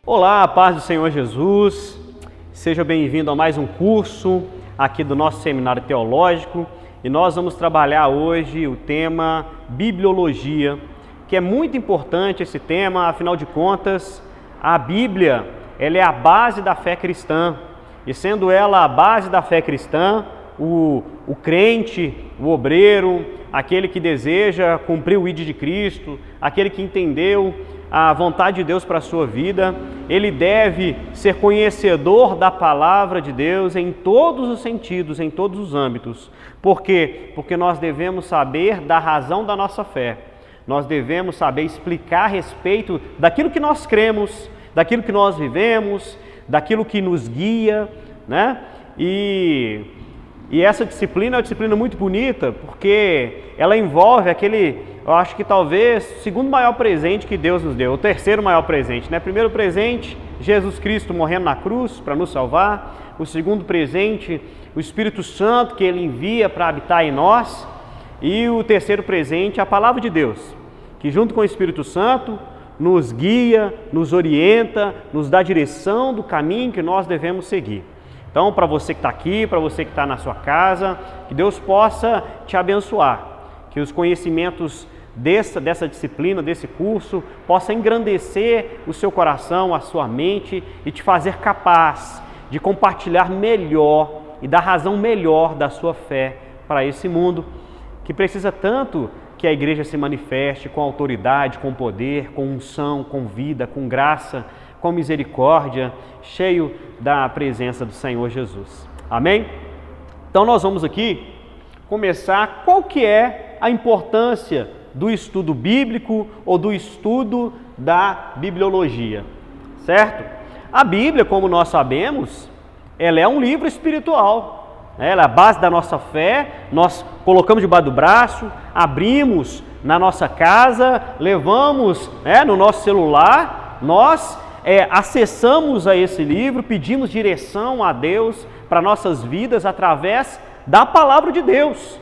Olá, a paz do Senhor Jesus, seja bem-vindo a mais um curso aqui do nosso seminário teológico e nós vamos trabalhar hoje o tema Bibliologia, que é muito importante esse tema, afinal de contas, a Bíblia ela é a base da fé cristã e sendo ela a base da fé cristã, o crente, o obreiro, aquele que deseja cumprir o ID de Cristo, aquele que entendeu a vontade de Deus para a sua vida, ele deve ser conhecedor da palavra de Deus em todos os sentidos, em todos os âmbitos. Por quê? Porque nós devemos saber da razão da nossa fé. Nós devemos saber explicar a respeito daquilo que nós cremos, daquilo que nós vivemos, daquilo que nos guia, né? E essa disciplina é uma disciplina muito bonita, porque ela envolve eu acho que talvez o segundo maior presente que Deus nos deu, o terceiro maior presente, né? Primeiro presente, Jesus Cristo morrendo na cruz para nos salvar. O segundo presente, o Espírito Santo que Ele envia para habitar em nós. E o terceiro presente, a Palavra de Deus, que junto com o Espírito Santo nos guia, nos orienta, nos dá direção do caminho que nós devemos seguir. Então, para você que está aqui, para você que está na sua casa, que Deus possa te abençoar, que os conhecimentos dessa disciplina, desse curso, possa engrandecer o seu coração, a sua mente e te fazer capaz de compartilhar melhor e dar razão melhor da sua fé para esse mundo que precisa tanto que a igreja se manifeste com autoridade, com poder, com unção, com vida, com graça, com misericórdia, cheio da presença do Senhor Jesus. Amém? Então nós vamos aqui começar qual que é a importância do estudo bíblico ou do estudo da bibliologia, certo? A Bíblia, como nós sabemos, ela é um livro espiritual, ela é a base da nossa fé, nós colocamos debaixo do braço, abrimos na nossa casa, levamos no nosso celular, nós acessamos a esse livro, pedimos direção a Deus para nossas vidas através da palavra de Deus.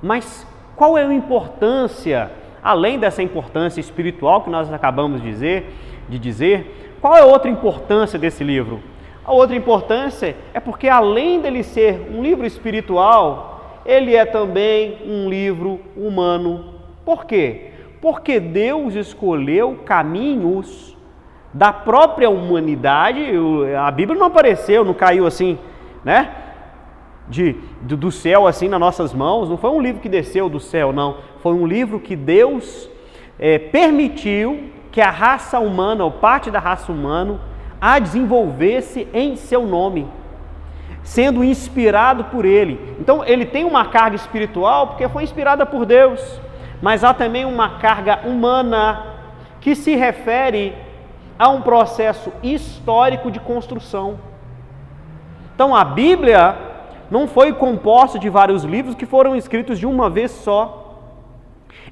Mas qual é a importância, além dessa importância espiritual que nós acabamos de dizer, qual é a outra importância desse livro? A outra importância é porque além dele ser um livro espiritual, ele é também um livro humano. Por quê? Porque Deus escolheu caminhos da própria humanidade. A Bíblia não apareceu, não caiu assim, né? Do céu assim nas nossas mãos, não foi um livro que desceu do céu, não. Foi um livro que Deus permitiu que a raça humana, ou parte da raça humana, a desenvolvesse em seu nome, sendo inspirado por Ele. Então ele tem uma carga espiritual porque foi inspirada por Deus, mas há também uma carga humana que se refere a um processo histórico de construção. Então a Bíblia não foi composta de vários livros que foram escritos de uma vez só.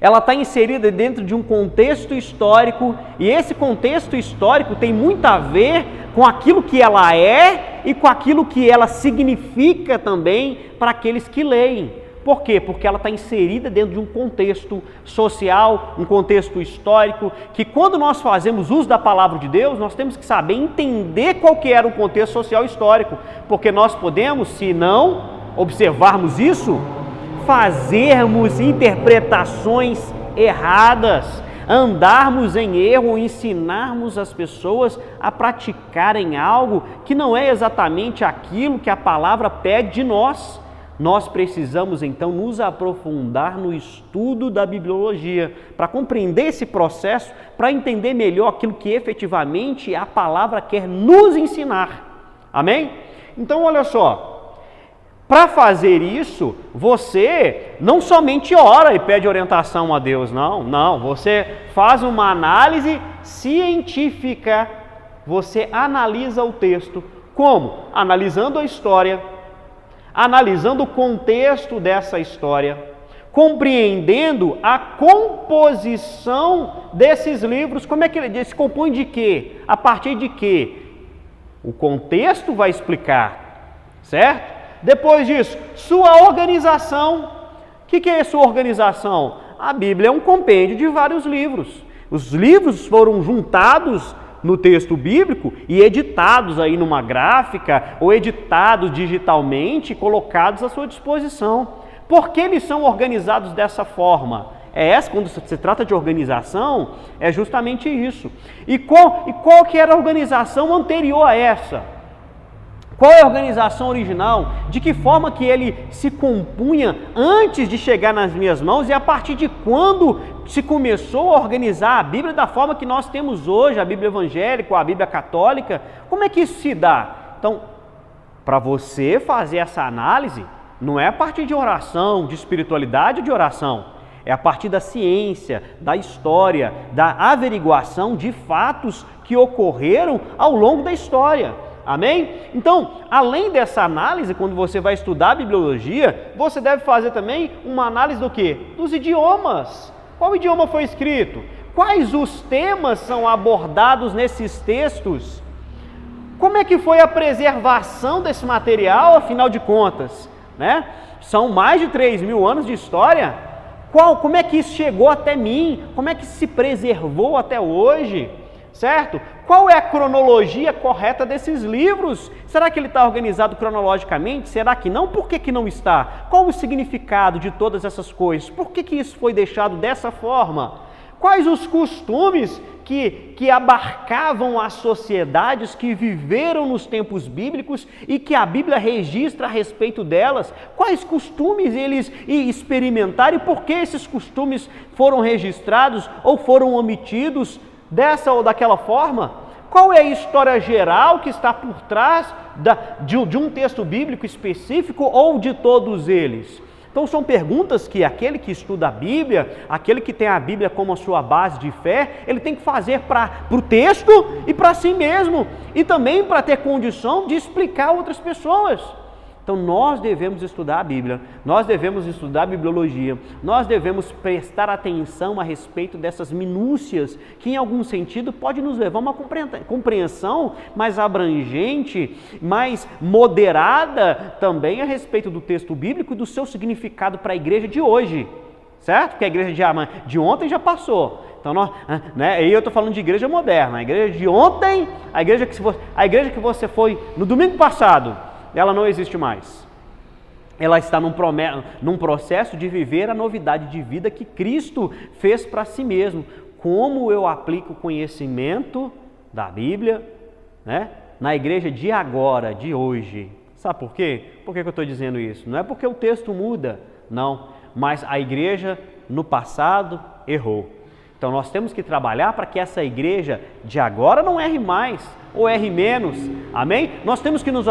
Ela está inserida dentro de um contexto histórico e esse contexto histórico tem muito a ver com aquilo que ela é e com aquilo que ela significa também para aqueles que leem. Por quê? Porque ela está inserida dentro de um contexto social, um contexto histórico, que quando nós fazemos uso da palavra de Deus, nós temos que saber entender qual que era o contexto social histórico, porque nós podemos, se não observarmos isso, fazermos interpretações erradas, andarmos em erro, ensinarmos as pessoas a praticarem algo que não é exatamente aquilo que a palavra pede de nós. Nós precisamos então nos aprofundar no estudo da bibliologia para compreender esse processo, para entender melhor aquilo que efetivamente a palavra quer nos ensinar. Amém? Então olha só, para fazer isso, você não somente ora e pede orientação a Deus, não, você faz uma análise científica, você analisa o texto. Como? Analisando a história, analisando o contexto dessa história, compreendendo a composição desses livros. Como é que ele se compõe de quê? A partir de quê? O contexto vai explicar, certo? Depois disso, sua organização. O que é sua organização? A Bíblia é um compêndio de vários livros. Os livros foram juntados no texto bíblico e editados aí numa gráfica ou editados digitalmente, colocados à sua disposição. Por que eles são organizados dessa forma? Quando se trata de organização, é justamente isso. E qual que era a organização anterior a essa? Qual é a organização original? De que forma que ele se compunha antes de chegar nas minhas mãos e a partir de quando se começou a organizar a Bíblia da forma que nós temos hoje, a Bíblia evangélica, a Bíblia católica? Como é que isso se dá? Então, para você fazer essa análise, não é a partir de oração, de espiritualidade de oração, é a partir da ciência, da história, da averiguação de fatos que ocorreram ao longo da história. Amém? Então, além dessa análise, quando você vai estudar a bibliologia, você deve fazer também uma análise do quê? Dos idiomas. Qual idioma foi escrito? Quais os temas são abordados nesses textos? Como é que foi a preservação desse material, afinal de contas? Né? São mais de 3.000 anos de história. Como é que isso chegou até mim? Como é que se preservou até hoje? Certo? Qual é a cronologia correta desses livros? Será que ele está organizado cronologicamente? Será que não? Por que não está? Qual o significado de todas essas coisas? Por que isso foi deixado dessa forma? Quais os costumes que abarcavam as sociedades que viveram nos tempos bíblicos e que a Bíblia registra a respeito delas? Quais costumes eles experimentaram e por que esses costumes foram registrados ou foram omitidos dessa ou daquela forma? Qual é a história geral que está por trás de um texto bíblico específico ou de todos eles? Então são perguntas que aquele que estuda a Bíblia, aquele que tem a Bíblia como a sua base de fé, ele tem que fazer para o texto e para si mesmo, e também para ter condição de explicar a outras pessoas. Então nós devemos estudar a Bíblia, nós devemos estudar a bibliologia, nós devemos prestar atenção a respeito dessas minúcias que em algum sentido pode nos levar a uma compreensão mais abrangente, mais moderada também a respeito do texto bíblico e do seu significado para a igreja de hoje, certo? Porque a igreja de ontem já passou. Então, eu estou falando de igreja moderna, a igreja de ontem, a igreja que você foi no domingo passado, ela não existe mais. Ela está num processo de viver a novidade de vida que Cristo fez para si mesmo. Como eu aplico o conhecimento da Bíblia, né, na igreja de agora, de hoje. Sabe por quê? Por que eu estou dizendo isso? Não é porque o texto muda, não. Mas a igreja no passado errou. Então nós temos que trabalhar para que essa igreja de agora não erre mais ou erre menos, amém? Nós temos que nos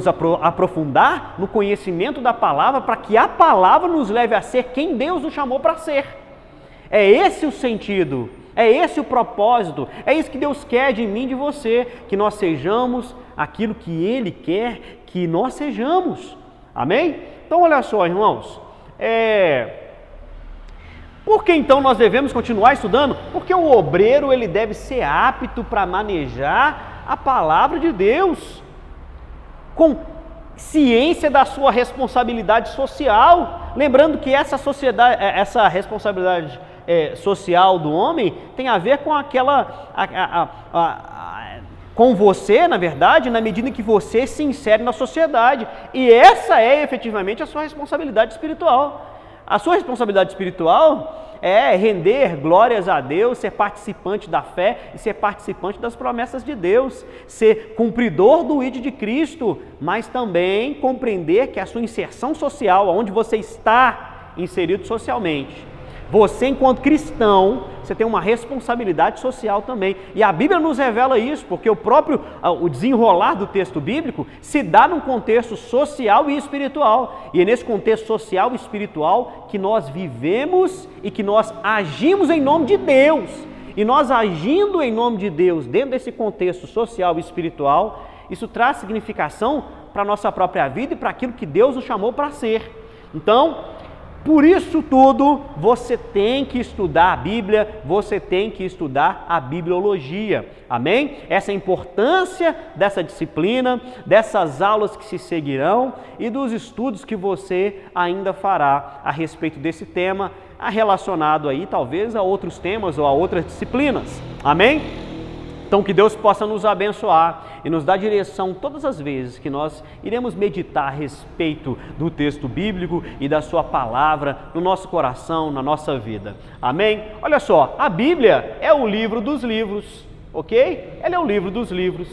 aprofundar no conhecimento da palavra para que a palavra nos leve a ser quem Deus nos chamou para ser. É esse o sentido, é esse o propósito, é isso que Deus quer de mim e de você, que nós sejamos aquilo que Ele quer que nós sejamos, amém? Então olha só, irmãos, por que então nós devemos continuar estudando? Porque o obreiro ele deve ser apto para manejar a palavra de Deus, com ciência da sua responsabilidade social. Lembrando que essa responsabilidade social do homem tem a ver com com você, na verdade, na medida que você se insere na sociedade. E essa é efetivamente a sua responsabilidade espiritual. A sua responsabilidade espiritual é render glórias a Deus, ser participante da fé e ser participante das promessas de Deus, ser cumpridor do ID de Cristo, mas também compreender que a sua inserção social, onde você está inserido socialmente, você enquanto cristão, você tem uma responsabilidade social também. E a Bíblia nos revela isso, porque o desenrolar do texto bíblico se dá num contexto social e espiritual. E é nesse contexto social e espiritual que nós vivemos e que nós agimos em nome de Deus. E nós agindo em nome de Deus dentro desse contexto social e espiritual, isso traz significação para a nossa própria vida e para aquilo que Deus nos chamou para ser. Então, por isso tudo, você tem que estudar a Bíblia, você tem que estudar a bibliologia, amém? Essa é a importância dessa disciplina, dessas aulas que se seguirão e dos estudos que você ainda fará a respeito desse tema, relacionado aí talvez a outros temas ou a outras disciplinas, amém? Então que Deus possa nos abençoar e nos dar direção todas as vezes que nós iremos meditar a respeito do texto bíblico e da sua palavra no nosso coração, na nossa vida. Amém? Olha só, a Bíblia é o livro dos livros, ok? Ela é o livro dos livros.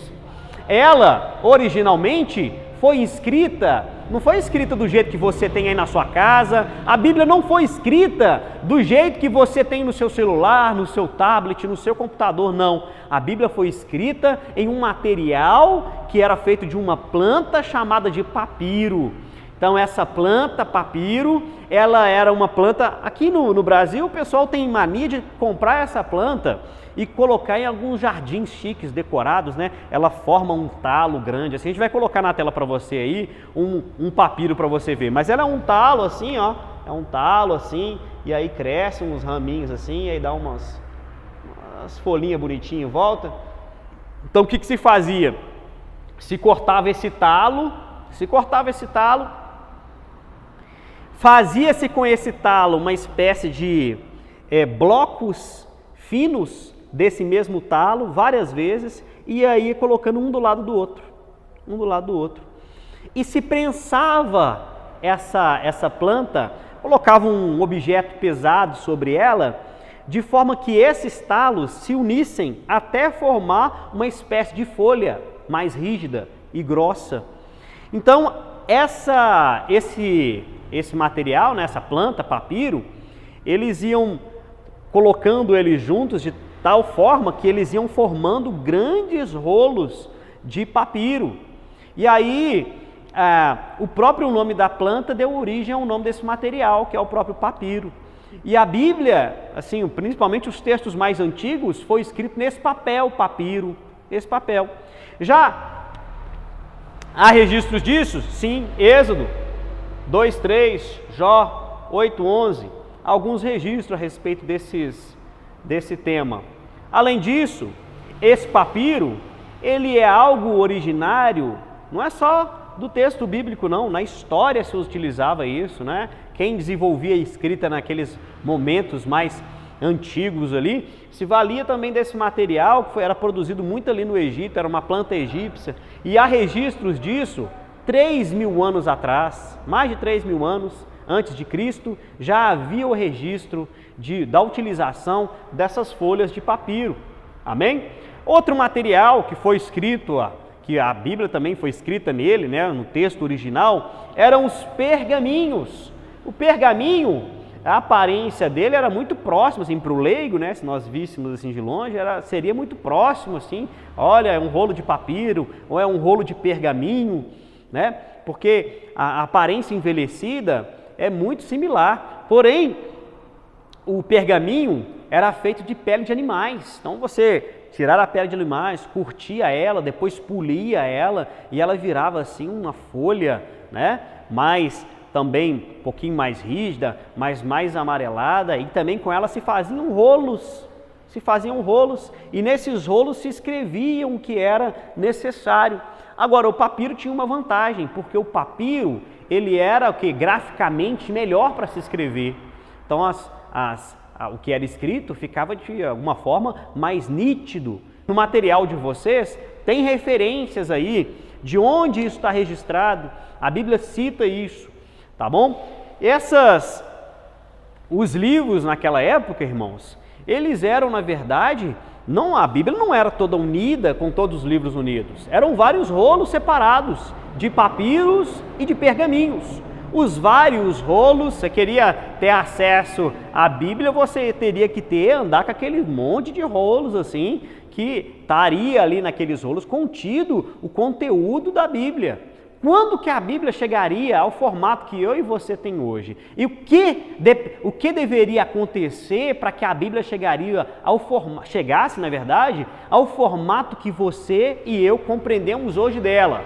Ela, originalmente, foi escrita, não foi escrita do jeito que você tem aí na sua casa. A Bíblia não foi escrita do jeito que você tem no seu celular, no seu tablet, no seu computador, não. A Bíblia foi escrita em um material que era feito de uma planta chamada de papiro. Então essa planta, papiro, ela era uma planta, aqui no Brasil o pessoal tem mania de comprar essa planta e colocar em alguns jardins chiques, decorados, né? Ela forma um talo grande, assim, a gente vai colocar na tela para você aí, um papiro para você ver, mas ela é um talo assim, ó, é um talo assim, e aí cresce uns raminhos assim, e aí dá umas folhinhas bonitinhas em volta. Então o que se fazia? Se cortava esse talo, fazia-se com esse talo uma espécie de blocos finos desse mesmo talo, várias vezes, e aí colocando um do lado do outro. E se prensava essa planta, colocava um objeto pesado sobre ela, de forma que esses talos se unissem até formar uma espécie de folha mais rígida e grossa. Então, esse material, né, essa planta, papiro, eles iam colocando eles juntos de tal forma que eles iam formando grandes rolos de papiro. E aí, o próprio nome da planta deu origem ao nome desse material, que é o próprio papiro. E a Bíblia, assim, principalmente os textos mais antigos, foi escrito nesse papel, papiro, esse papel. Já há registros disso? Sim, Êxodo 2:3, Jó 8:11, alguns registros a respeito desse tema. Além disso, esse papiro, ele é algo originário, não é só do texto bíblico não, na história se utilizava isso, né? Quem desenvolvia a escrita naqueles momentos mais antigos ali, se valia também desse material que era produzido muito ali no Egito, era uma planta egípcia, e há registros disso 3.000 anos atrás, mais de 3.000 anos antes de Cristo, já havia o registro da utilização dessas folhas de papiro. Amém? Outro material que foi escrito, que a Bíblia também foi escrita nele, né, no texto original, eram os pergaminhos. O pergaminho, a aparência dele era muito próxima, assim, para o leigo, né, se nós víssemos assim de longe, seria muito próximo, assim, olha, é um rolo de papiro, ou é um rolo de pergaminho, né, porque a aparência envelhecida é muito similar, porém, o pergaminho era feito de pele de animais, então você tirar a pele de animais, curtia ela, depois polia ela, e ela virava assim uma folha, né, também um pouquinho mais rígida, mas mais amarelada, e também com ela se faziam rolos, e nesses rolos se escreviam o que era necessário. Agora, o papiro tinha uma vantagem, porque o papiro, ele era graficamente melhor para se escrever. Então, o que era escrito ficava de alguma forma mais nítido. No material de vocês, tem referências aí de onde isso está registrado. A Bíblia cita isso, tá bom? Os livros naquela época, irmãos, eles eram, na verdade, a Bíblia não era toda unida com todos os livros unidos. Eram vários rolos separados de papiros e de pergaminhos. Os vários rolos, você queria ter acesso à Bíblia, você teria que andar com aquele monte de rolos assim, que estaria ali naqueles rolos contido o conteúdo da Bíblia. Quando que a Bíblia chegaria ao formato que eu e você tem hoje? E o que deveria acontecer para que a Bíblia chegasse, na verdade, ao formato que você e eu compreendemos hoje dela?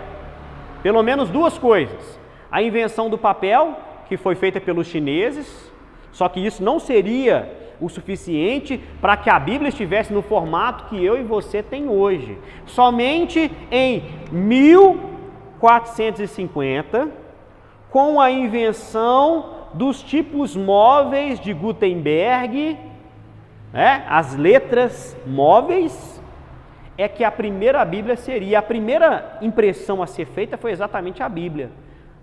Pelo menos duas coisas. A invenção do papel, que foi feita pelos chineses, só que isso não seria o suficiente para que a Bíblia estivesse no formato que eu e você tem hoje. Somente em 1450, com a invenção dos tipos móveis de Gutenberg, as letras móveis, é que a primeira Bíblia seria, a primeira impressão a ser feita foi exatamente a Bíblia.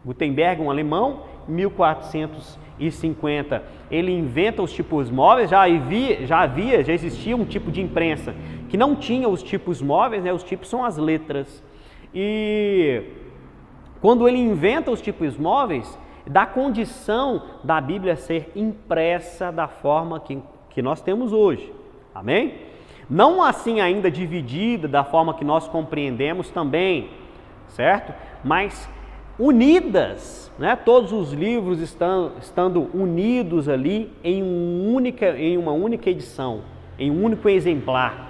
Gutenberg, um alemão, 1450, ele inventa os tipos móveis, já existia um tipo de imprensa que não tinha os tipos móveis, né? Os tipos são as letras. E quando ele inventa os tipos móveis, dá condição da Bíblia ser impressa da forma que nós temos hoje. Amém? Não assim ainda dividida da forma que nós compreendemos também, certo? Mas unidas, né? Todos os livros estando unidos ali em uma única edição, em um único exemplar.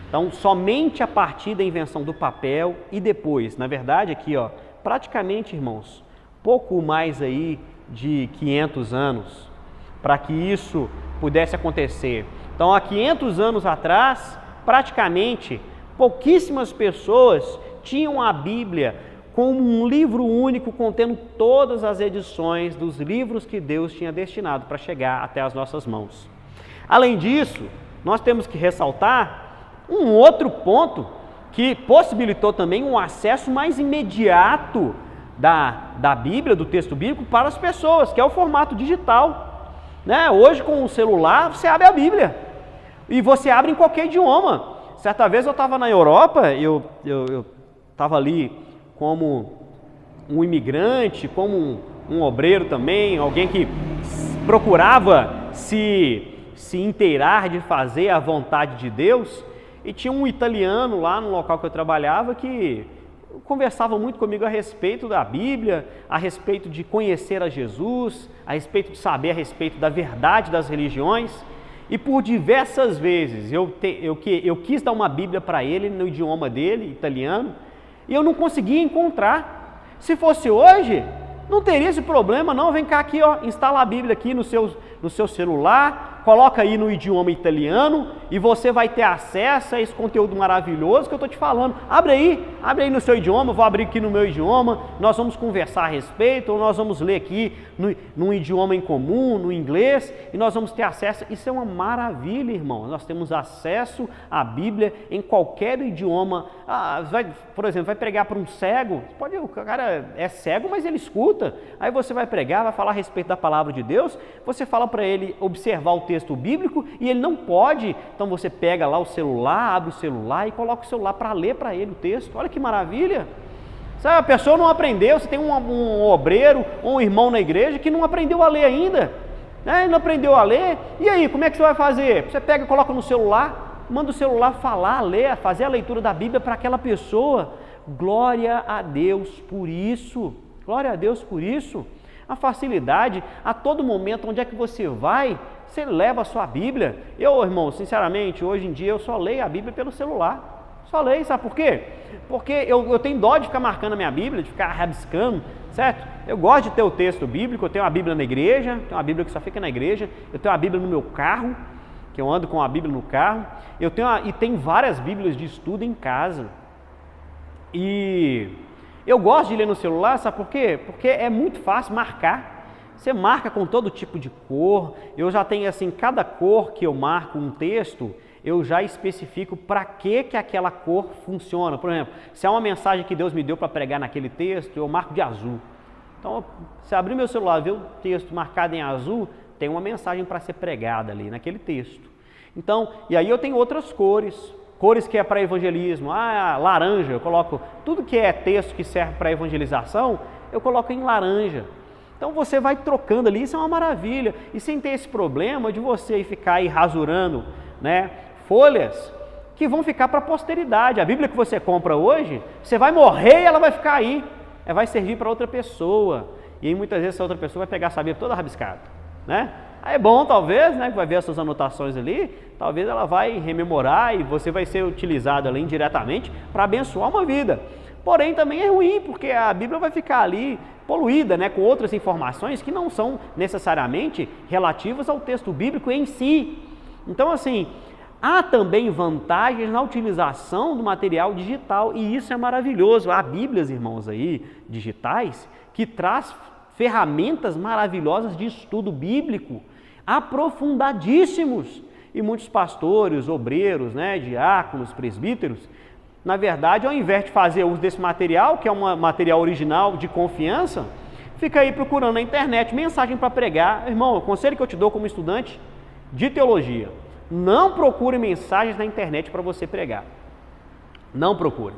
Então, somente a partir da invenção do papel e depois, na verdade aqui, ó, praticamente, irmãos, pouco mais aí de 500 anos para que isso pudesse acontecer. Então, há 500 anos atrás, praticamente, pouquíssimas pessoas tinham a Bíblia como um livro único contendo todas as edições dos livros que Deus tinha destinado para chegar até as nossas mãos. Além disso, nós temos que ressaltar um outro ponto que possibilitou também um acesso mais imediato da Bíblia, do texto bíblico, para as pessoas, que é o formato digital. Né? Hoje, com o celular, você abre a Bíblia e você abre em qualquer idioma. Certa vez eu estava na Europa, eu estava ali como um imigrante, como um obreiro também, alguém que procurava se inteirar de fazer a vontade de Deus, e tinha um italiano lá no local que eu trabalhava que conversava muito comigo a respeito da Bíblia, a respeito de conhecer a Jesus, a respeito de saber a respeito da verdade das religiões, e por diversas vezes eu quis dar uma Bíblia para ele no idioma dele, italiano, e eu não conseguia encontrar. Se fosse hoje, não teria esse problema não, vem cá aqui, ó, instala a Bíblia aqui no seu celular, coloca aí no idioma italiano e você vai ter acesso a esse conteúdo maravilhoso que eu estou te falando. Abre aí no seu idioma, eu vou abrir aqui no meu idioma, nós vamos conversar a respeito, ou nós vamos ler aqui num idioma em comum, no inglês, e nós vamos ter acesso. Isso é uma maravilha, irmão. Nós temos acesso à Bíblia em qualquer idioma. Por exemplo, vai pregar para um cego, o cara é cego, mas ele escuta. Aí você vai pregar, vai falar a respeito da palavra de Deus, você fala para ele observar o texto bíblico e ele não pode, então você pega lá o celular, abre o celular e coloca o celular para ler para ele o texto. Olha que maravilha! Sabe, a pessoa não aprendeu, você tem um obreiro ou um irmão na igreja que não aprendeu a ler ainda, né? Não aprendeu a ler, e aí, como é que você vai fazer? Você pega e coloca no celular, manda o celular falar, ler, fazer a leitura da Bíblia para aquela pessoa. Glória a Deus por isso, glória a Deus por isso. A facilidade, a todo momento, onde é que você vai, você leva a sua Bíblia. Eu, irmão, sinceramente, hoje em dia eu só leio a Bíblia pelo celular. Só leio, sabe por quê? Porque eu tenho dó de ficar marcando a minha Bíblia, de ficar rabiscando, certo? Eu gosto de ter o texto bíblico, eu tenho uma Bíblia na igreja, tenho uma Bíblia que só fica na igreja, eu tenho uma Bíblia no meu carro, que eu ando com a Bíblia no carro, e tem várias Bíblias de estudo em casa. E eu gosto de ler no celular, sabe por quê? Porque é muito fácil marcar. Você marca com todo tipo de cor. Eu já tenho assim, cada cor que eu marco um texto, eu já especifico para que aquela cor funciona. Por exemplo, se é uma mensagem que Deus me deu para pregar naquele texto, eu marco de azul. Então, se abrir meu celular e ver o texto marcado em azul, tem uma mensagem para ser pregada ali naquele texto. Então, e aí eu tenho outras cores que é para evangelismo. Laranja, eu coloco tudo que é texto que serve para evangelização, eu coloco em laranja. Então você vai trocando ali, isso é uma maravilha. E sem ter esse problema de você ficar aí rasurando, né, folhas que vão ficar para a posteridade. A Bíblia que você compra hoje, você vai morrer e ela vai ficar aí. Vai servir para outra pessoa. E aí muitas vezes essa outra pessoa vai pegar essa Bíblia toda rabiscada, né? Aí é bom, talvez, né, que vai ver essas anotações ali, talvez ela vai rememorar e você vai ser utilizado ali indiretamente para abençoar uma vida. Porém, também é ruim, porque a Bíblia vai ficar ali poluída, né, com outras informações que não são necessariamente relativas ao texto bíblico em si. Então, assim, há também vantagens na utilização do material digital e isso é maravilhoso. Há Bíblias, irmãos, aí, digitais, que traz ferramentas maravilhosas de estudo bíblico, aprofundadíssimos. E muitos pastores, obreiros, né, diáconos, presbíteros, na verdade, ao invés de fazer uso desse material, que é um material original de confiança, fica aí procurando na internet mensagem para pregar. Irmão, o conselho que eu te dou como estudante de teologia: não procure mensagens na internet para você pregar. Não procure.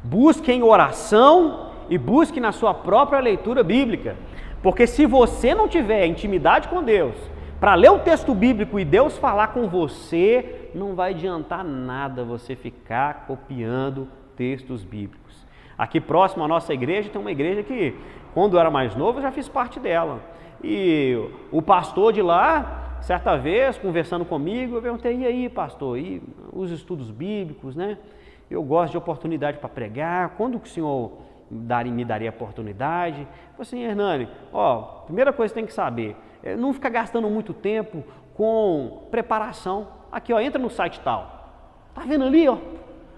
Busque em oração e busque na sua própria leitura bíblica. Porque se você não tiver intimidade com Deus, para ler o texto bíblico e Deus falar com você, não vai adiantar nada você ficar copiando textos bíblicos. Aqui próximo à nossa igreja tem uma igreja que, quando eu era mais novo, eu já fiz parte dela. E o pastor de lá, certa vez, conversando comigo, eu perguntei: e aí, pastor, e os estudos bíblicos, né? Eu gosto de oportunidade para pregar, quando que o senhor me daria oportunidade? Eu falei assim: Hernani, primeira coisa que você tem que saber, não ficar gastando muito tempo com preparação. Aqui, entra no site tal. Tá vendo ali,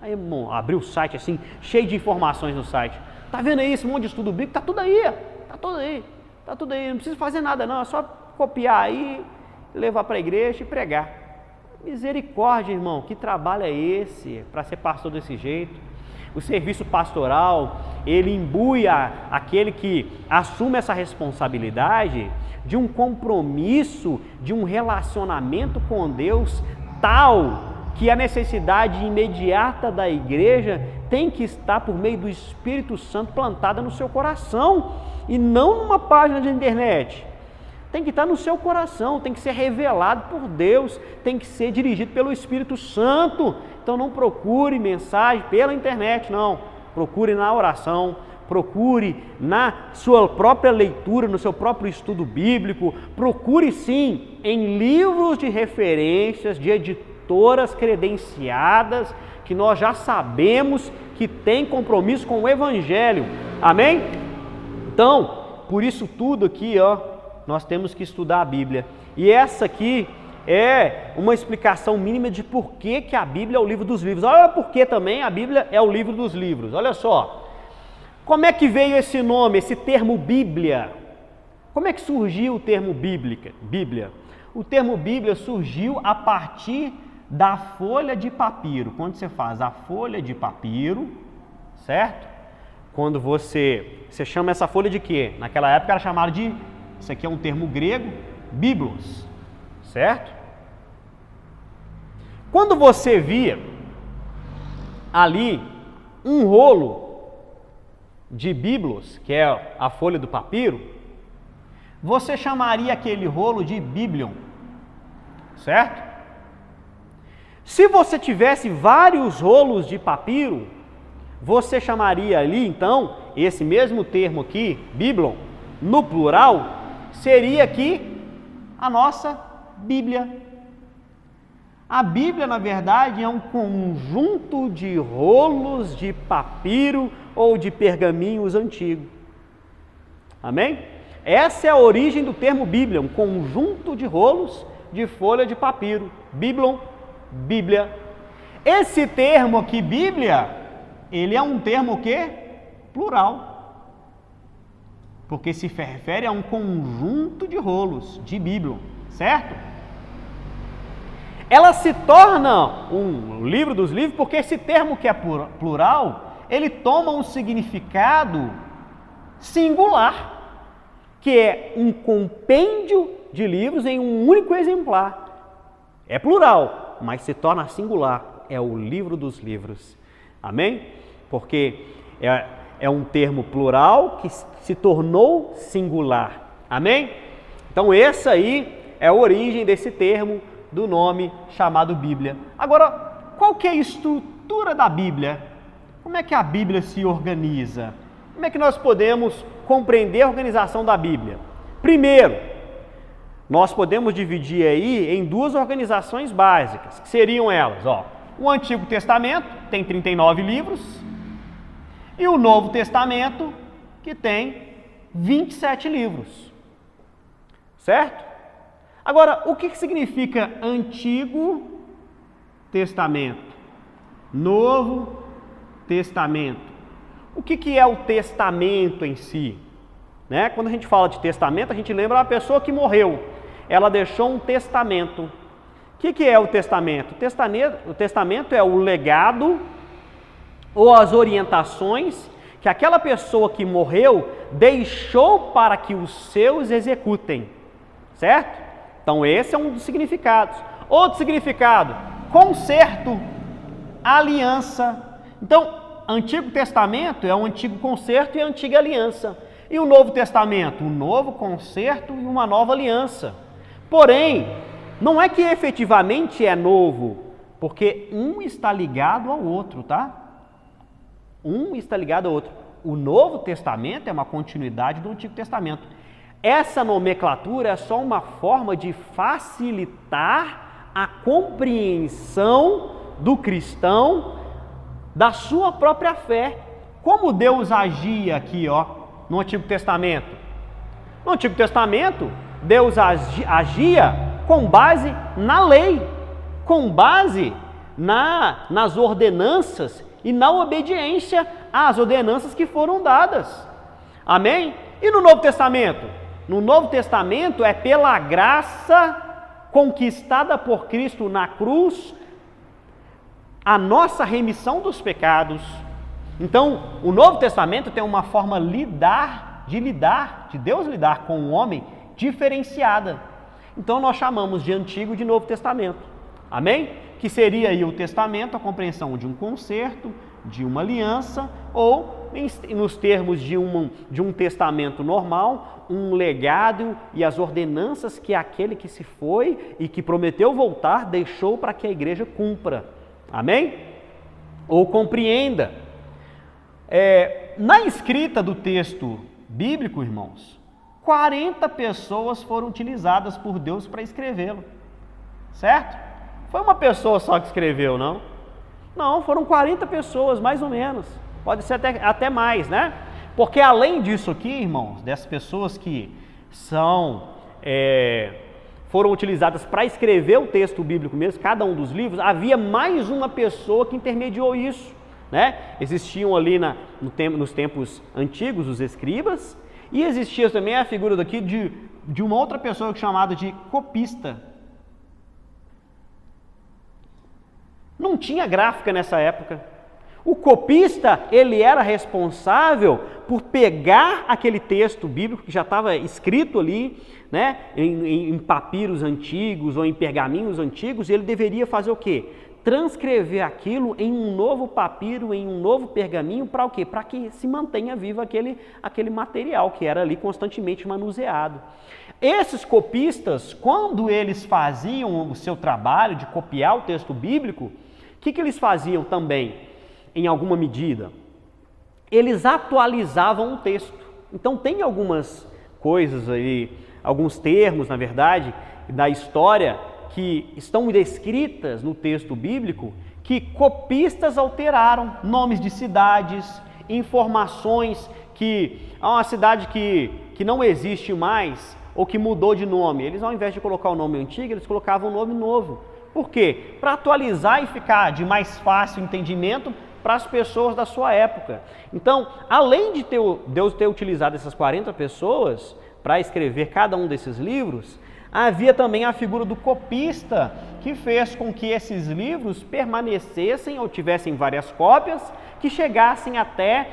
Aí, irmão, abri o site assim, cheio de informações no site. Tá vendo aí esse monte de estudo bíblico? Tá tudo aí, tá tudo aí, tá tudo aí. Não precisa fazer nada não, é só copiar aí, levar para a igreja e pregar. Misericórdia, irmão, que trabalho é esse para ser pastor desse jeito? O serviço pastoral, ele imbui aquele que assume essa responsabilidade de um compromisso, de um relacionamento com Deus tal que a necessidade imediata da igreja tem que estar por meio do Espírito Santo plantada no seu coração e não numa página de internet. Tem que estar no seu coração, tem que ser revelado por Deus, tem que ser dirigido pelo Espírito Santo. Então não procure mensagem pela internet, não. Procure na oração, procure na sua própria leitura, no seu próprio estudo bíblico. Procure sim em livros de referências, de editoras credenciadas, que nós já sabemos que tem compromisso com o Evangelho. Amém? Então, por isso tudo aqui, nós temos que estudar a Bíblia. E essa aqui é uma explicação mínima de por que a Bíblia é o livro dos livros. Olha por que também a Bíblia é o livro dos livros. Olha só, como é que veio esse nome, esse termo Bíblia? Como é que surgiu o termo Bíblia? O termo Bíblia surgiu a partir da folha de papiro. Quando você faz a folha de papiro, certo? Quando você chama essa folha de quê? Naquela época era chamada de, isso aqui é um termo grego, biblos, certo? Quando você via ali um rolo de biblos, que é a folha do papiro, você chamaria aquele rolo de biblion, certo? Se você tivesse vários rolos de papiro, você chamaria ali, então, esse mesmo termo aqui, biblion, no plural, seria aqui a nossa Bíblia. A Bíblia, na verdade, é um conjunto de rolos de papiro ou de pergaminhos antigos. Amém? Essa é a origem do termo Bíblia, um conjunto de rolos de folha de papiro. Biblion, Bíblia. Esse termo aqui, Bíblia, ele é um termo o quê? Plural. Porque se refere a um conjunto de rolos de Bíblia, certo? Ela se torna um livro dos livros porque esse termo que é plural, ele toma um significado singular, que é um compêndio de livros em um único exemplar. É plural, mas se torna singular, é o livro dos livros. Amém? Porque é um termo plural que se tornou singular. Amém? Então essa aí é a origem desse termo, do nome chamado Bíblia. Agora, qual que é a estrutura da Bíblia? Como é que a Bíblia se organiza? Como é que nós podemos compreender a organização da Bíblia? Primeiro, nós podemos dividir aí em duas organizações básicas, que seriam elas, o Antigo Testamento, tem 39 livros, e o Novo Testamento, que tem 27 livros, certo? Agora, o que significa Antigo Testamento? Novo Testamento. O que é o testamento em si? Né? Quando a gente fala de testamento, a gente lembra uma pessoa que morreu. Ela deixou um testamento. O que é o testamento? O testamento é o legado ou as orientações que aquela pessoa que morreu deixou para que os seus executem, certo? Então esse é um dos significados. Outro significado, concerto, aliança. Então, Antigo Testamento é um antigo concerto e a antiga aliança. E o Novo Testamento? Um novo concerto e uma nova aliança. Porém, não é que efetivamente é novo, porque um está ligado ao outro, tá? Um está ligado ao outro. O Novo Testamento é uma continuidade do Antigo Testamento. Essa nomenclatura é só uma forma de facilitar a compreensão do cristão da sua própria fé. Como Deus agia aqui, no Antigo Testamento? No Antigo Testamento, Deus agia com base na lei, com base nas ordenanças e na obediência às ordenanças que foram dadas. Amém? E no Novo Testamento? No Novo Testamento é pela graça conquistada por Cristo na cruz, a nossa remissão dos pecados. Então, o Novo Testamento tem uma forma de Deus lidar com o homem diferenciada. Então, nós chamamos de Antigo e de Novo Testamento. Amém? Que seria aí o testamento, a compreensão de um concerto, de uma aliança, ou, nos termos de um testamento normal, um legado e as ordenanças que aquele que se foi e que prometeu voltar deixou para que a igreja cumpra. Amém? Ou compreenda. Na escrita do texto bíblico, irmãos, 40 pessoas foram utilizadas por Deus para escrevê-lo. Certo? Foi uma pessoa só que escreveu, não? Não, foram 40 pessoas, mais ou menos. Pode ser até mais, né? Porque além disso aqui, irmãos, dessas pessoas que foram utilizadas para escrever o texto bíblico mesmo, cada um dos livros, havia mais uma pessoa que intermediou isso, né? Existiam ali nos tempos antigos os escribas, e existia também a figura daqui de uma outra pessoa chamada de copista. Não tinha gráfica nessa época. O copista, ele era responsável por pegar aquele texto bíblico que já estava escrito ali, né, em papiros antigos ou em pergaminhos antigos, e ele deveria fazer o quê? Transcrever aquilo em um novo papiro, em um novo pergaminho, para o quê? Para que se mantenha vivo aquele material que era ali constantemente manuseado. Esses copistas, quando eles faziam o seu trabalho de copiar o texto bíblico, o que eles faziam também, em alguma medida? Eles atualizavam o texto. Então tem algumas coisas aí, alguns termos, na verdade, da história que estão descritas no texto bíblico, que copistas alteraram, nomes de cidades, informações que há uma cidade que não existe mais ou que mudou de nome. Eles, ao invés de colocar o nome antigo, eles colocavam o nome novo. Por quê? Para atualizar e ficar de mais fácil entendimento para as pessoas da sua época. Então, além de Deus ter utilizado essas 40 pessoas para escrever cada um desses livros, havia também a figura do copista, que fez com que esses livros permanecessem ou tivessem várias cópias, que chegassem até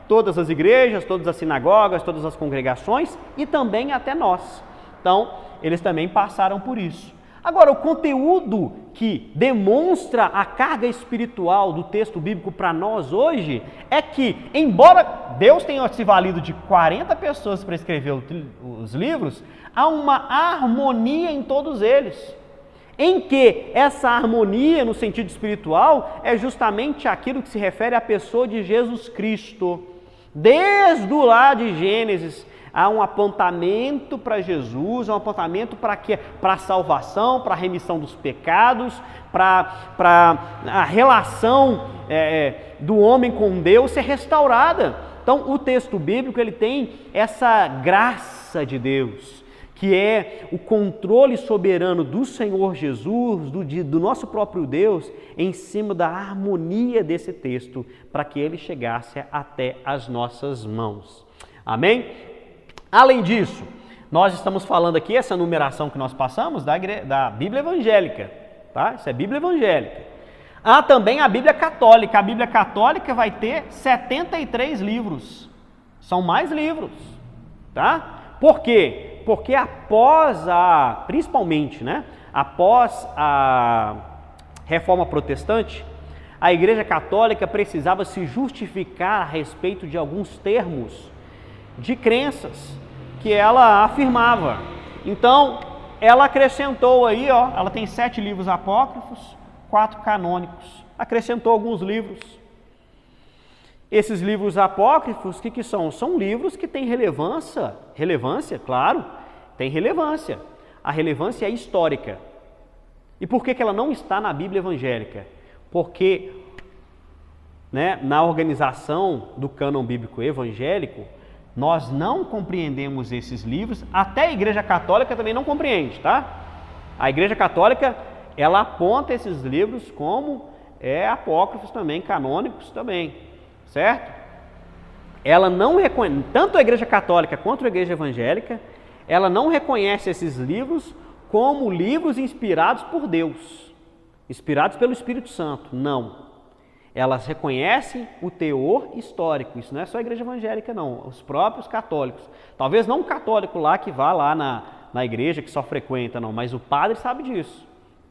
todas as igrejas, todas as sinagogas, todas as congregações e também até nós. Então, eles também passaram por isso. Agora, o conteúdo que demonstra a carga espiritual do texto bíblico para nós hoje é que, embora Deus tenha se valido de 40 pessoas para escrever os livros, há uma harmonia em todos eles. Em que essa harmonia, no sentido espiritual, é justamente aquilo que se refere à pessoa de Jesus Cristo. Desde o lá de Gênesis, há um apontamento para Jesus, um apontamento para a salvação, para a remissão dos pecados, para a relação do homem com Deus ser restaurada. Então, o texto bíblico ele tem essa graça de Deus, que é o controle soberano do Senhor Jesus, do nosso próprio Deus, em cima da harmonia desse texto, para que ele chegasse até as nossas mãos. Amém? Além disso, nós estamos falando aqui, essa numeração que nós passamos, da Bíblia evangélica, tá? Isso é Bíblia evangélica. Há também a Bíblia católica. A Bíblia católica vai ter 73 livros. São mais livros, tá? Por quê? Porque principalmente, né? Após a Reforma Protestante, a Igreja Católica precisava se justificar a respeito de alguns termos de crenças que ela afirmava. Então, ela acrescentou aí, ó, ela tem 7 livros apócrifos, 4 canônicos. Acrescentou alguns livros. Esses livros apócrifos, o que são? São livros que têm relevância, claro, tem relevância. A relevância é histórica. E por que ela não está na Bíblia evangélica? Porque, né, na organização do cânon bíblico evangélico, nós não compreendemos esses livros, até a Igreja Católica também não compreende, tá? A Igreja Católica, ela aponta esses livros como apócrifos também, canônicos também, certo? Ela não reconhece, tanto a Igreja Católica quanto a Igreja Evangélica, ela não reconhece esses livros como livros inspirados por Deus, inspirados pelo Espírito Santo, não. Elas reconhecem o teor histórico, isso não é só a Igreja Evangélica não, os próprios católicos. Talvez não um católico lá que vá lá na igreja, que só frequenta, não, mas o padre sabe disso,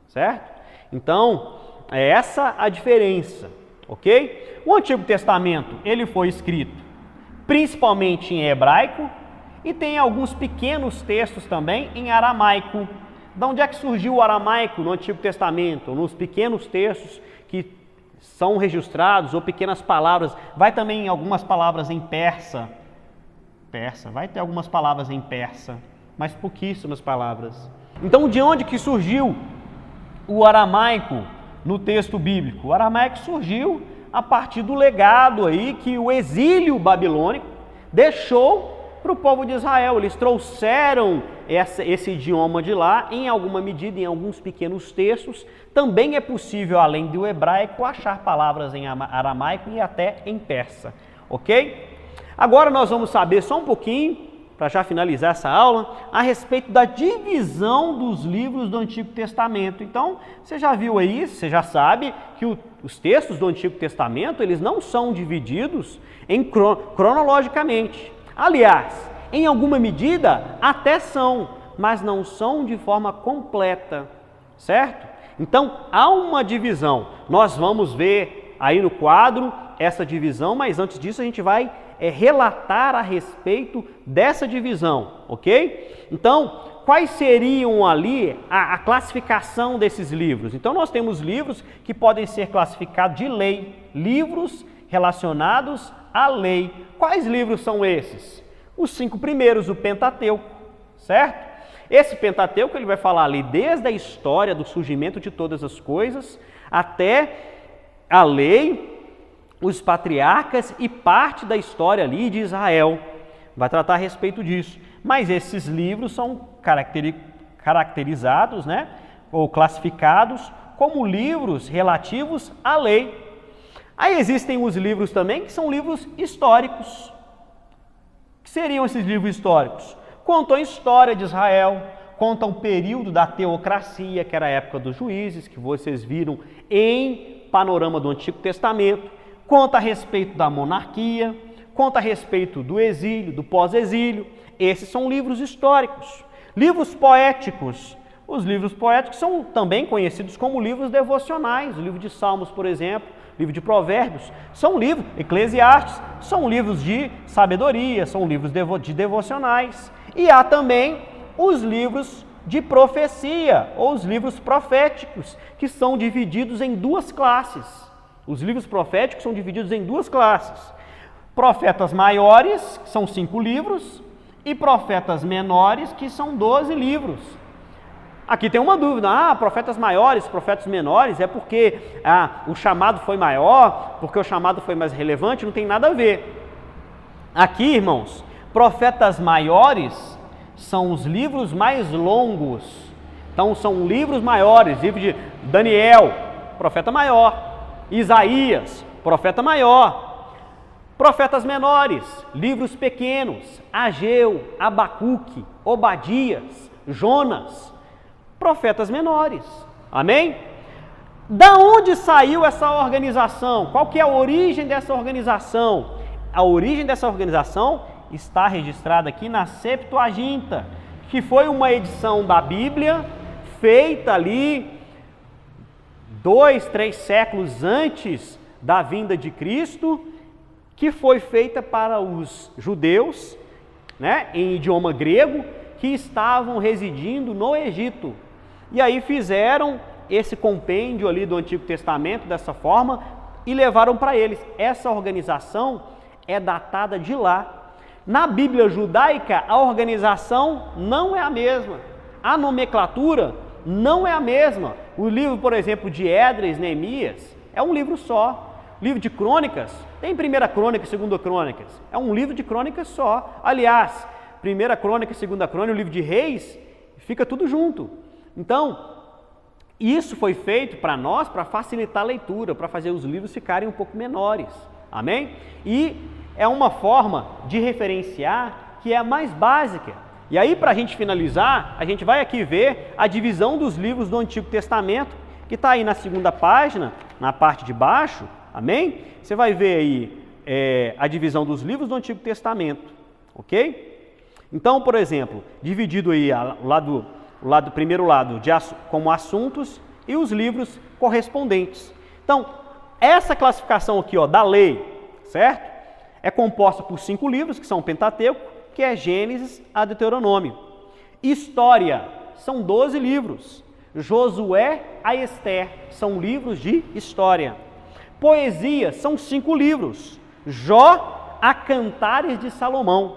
certo? Então, é essa a diferença, ok? O Antigo Testamento, ele foi escrito principalmente em hebraico e tem alguns pequenos textos também em aramaico. De onde é que surgiu o aramaico no Antigo Testamento? Nos pequenos textos que são registrados, ou pequenas palavras, vai também em algumas palavras em persa, vai ter algumas palavras em persa, mas pouquíssimas palavras. Então, de onde que surgiu o aramaico no texto bíblico? O aramaico surgiu a partir do legado aí que o exílio babilônico deixou para o povo de Israel. Eles trouxeram esse idioma de lá, em alguma medida, em alguns pequenos textos. Também é possível, além do hebraico, achar palavras em aramaico e até em persa, ok? Agora nós vamos saber só um pouquinho, para já finalizar essa aula, a respeito da divisão dos livros do Antigo Testamento. Então, você já viu aí, você já sabe que os textos do Antigo Testamento, eles não são divididos cronologicamente. Aliás, em alguma medida até são, mas não são de forma completa, certo? Então, há uma divisão. Nós vamos ver aí no quadro essa divisão, mas antes disso a gente vai relatar a respeito dessa divisão, ok? Então, quais seriam ali a classificação desses livros? Então, nós temos livros que podem ser classificados de lei, livros relacionados à lei. Quais livros são esses? Os 5 primeiros, o Pentateuco, certo? Esse Pentateuco ele vai falar ali desde a história do surgimento de todas as coisas até a lei, os patriarcas e parte da história ali de Israel. Vai tratar a respeito disso. Mas esses livros são caracterizados, né, ou classificados como livros relativos à lei. Aí existem os livros também que são livros históricos. O que seriam esses livros históricos? Contam a história de Israel, contam o período da teocracia, que era a época dos juízes, que vocês viram em panorama do Antigo Testamento, conta a respeito da monarquia, conta a respeito do exílio, do pós-exílio. Esses são livros históricos. Livros poéticos. Os livros poéticos são também conhecidos como livros devocionais. O livro de Salmos, por exemplo, livro de Provérbios, são livros, Eclesiastes, são livros de sabedoria, são livros de devocionais. E há também os livros de profecia, ou os livros proféticos, que são divididos em 2 classes. Os livros proféticos são divididos em 2 classes. Profetas maiores, que são 5 livros, e profetas menores, que são 12 livros. Aqui tem uma dúvida, profetas maiores, profetas menores, é porque o chamado foi maior, porque o chamado foi mais relevante, não tem nada a ver. Aqui, irmãos, profetas maiores são os livros mais longos, então são livros maiores, livro de Daniel, profeta maior, Isaías, profeta maior. Profetas menores, livros pequenos, Ageu, Abacuque, Obadias, Jonas, profetas menores. Amém? Da onde saiu essa organização? Qual que é a origem dessa organização? A origem dessa organização está registrada aqui na Septuaginta, que foi uma edição da Bíblia feita ali 2, 3 séculos antes da vinda de Cristo, que foi feita para os judeus, né, em idioma grego, que estavam residindo no Egito. E aí fizeram esse compêndio ali do Antigo Testamento dessa forma e levaram para eles. Essa organização é datada de lá. Na Bíblia judaica, a organização não é a mesma. A nomenclatura não é a mesma. O livro, por exemplo, de Esdras, Neemias, é um livro só. O livro de Crônicas, tem 1ª Crônica e 2ª Crônicas, é um livro de crônicas só. Aliás, 1ª Crônica e 2ª Crônica, o livro de Reis, fica tudo junto. Então, isso foi feito para nós, para facilitar a leitura, para fazer os livros ficarem um pouco menores. Amém? E é uma forma de referenciar que é a mais básica. E aí, para a gente finalizar, a gente vai aqui ver a divisão dos livros do Antigo Testamento, que está aí na 2ª página, na parte de baixo. Amém? Você vai ver aí a divisão dos livros do Antigo Testamento. Ok? Então, por exemplo, dividido aí o primeiro lado como assuntos e os livros correspondentes. Então, essa classificação aqui, ó, da lei, certo? É composta por 5 livros, que são o Pentateuco, que é Gênesis a Deuteronômio. História, são 12 livros. Josué a Ester, são livros de história. Poesia, são 5 livros. Jó a Cantares de Salomão,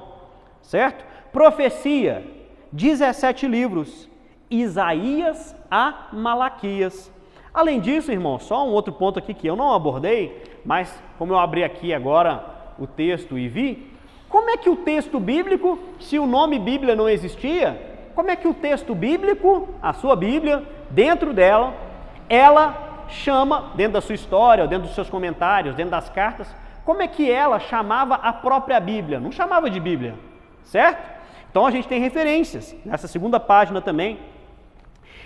certo? Profecia, 17 livros. Isaías a Malaquias. Além disso, irmão, só um outro ponto aqui que eu não abordei, mas como eu abri aqui agora o texto e vi, como é que o texto bíblico, se o nome Bíblia não existia, como é que o texto bíblico, a sua Bíblia, dentro dela, ela chama, dentro da sua história, dentro dos seus comentários, dentro das cartas, como é que ela chamava a própria Bíblia? Não chamava de Bíblia, certo? Então a gente tem referências, nessa 2ª página também.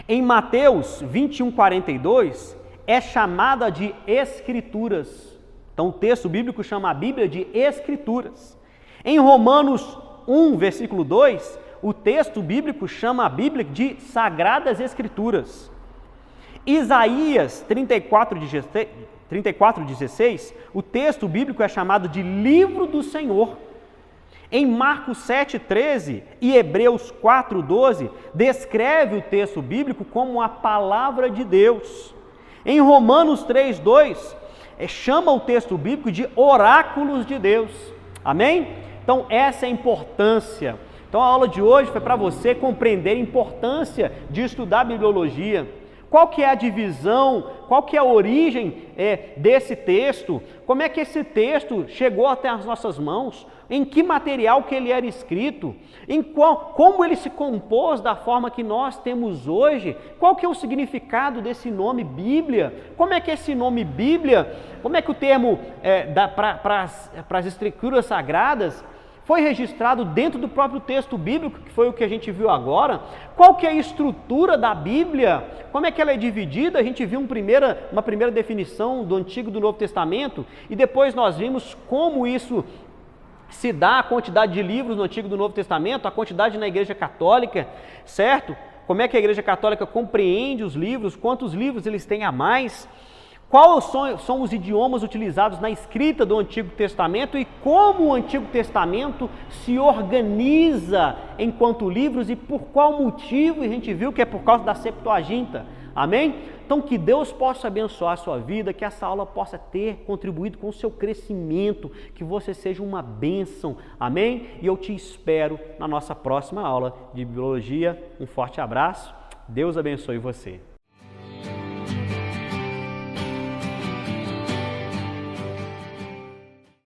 Em Mateus 21:42, é chamada de Escrituras. Então o texto bíblico chama a Bíblia de Escrituras. Em Romanos 1, versículo 2, o texto bíblico chama a Bíblia de Sagradas Escrituras. Isaías 34:16, o texto bíblico é chamado de Livro do Senhor. Em Marcos 7:13 e Hebreus 4:12, descreve o texto bíblico como a palavra de Deus. Em Romanos 3:2, chama o texto bíblico de oráculos de Deus. Amém? Então, essa é a importância. Então, a aula de hoje foi para você compreender a importância de estudar a bibliologia. Qual que é a divisão, qual que é a origem desse texto, como é que esse texto chegou até as nossas mãos, em que material que ele era escrito, como ele se compôs da forma que nós temos hoje, qual que é o significado desse nome Bíblia, como é que esse nome Bíblia, como é que o termo para as escrituras sagradas foi registrado dentro do próprio texto bíblico, que foi o que a gente viu agora. Qual que é a estrutura da Bíblia? Como é que ela é dividida? A gente viu uma primeira definição do Antigo e do Novo Testamento, e depois nós vimos como isso se dá, a quantidade de livros no Antigo e do Novo Testamento, a quantidade na Igreja Católica, certo? Como é que a Igreja Católica compreende os livros, quantos livros eles têm a mais, quais são os idiomas utilizados na escrita do Antigo Testamento e como o Antigo Testamento se organiza enquanto livros e por qual motivo. A gente viu que é por causa da Septuaginta. Amém? Então que Deus possa abençoar a sua vida, que essa aula possa ter contribuído com o seu crescimento, que você seja uma bênção. Amém? E eu te espero na nossa próxima aula de biologia. Um forte abraço. Deus abençoe você.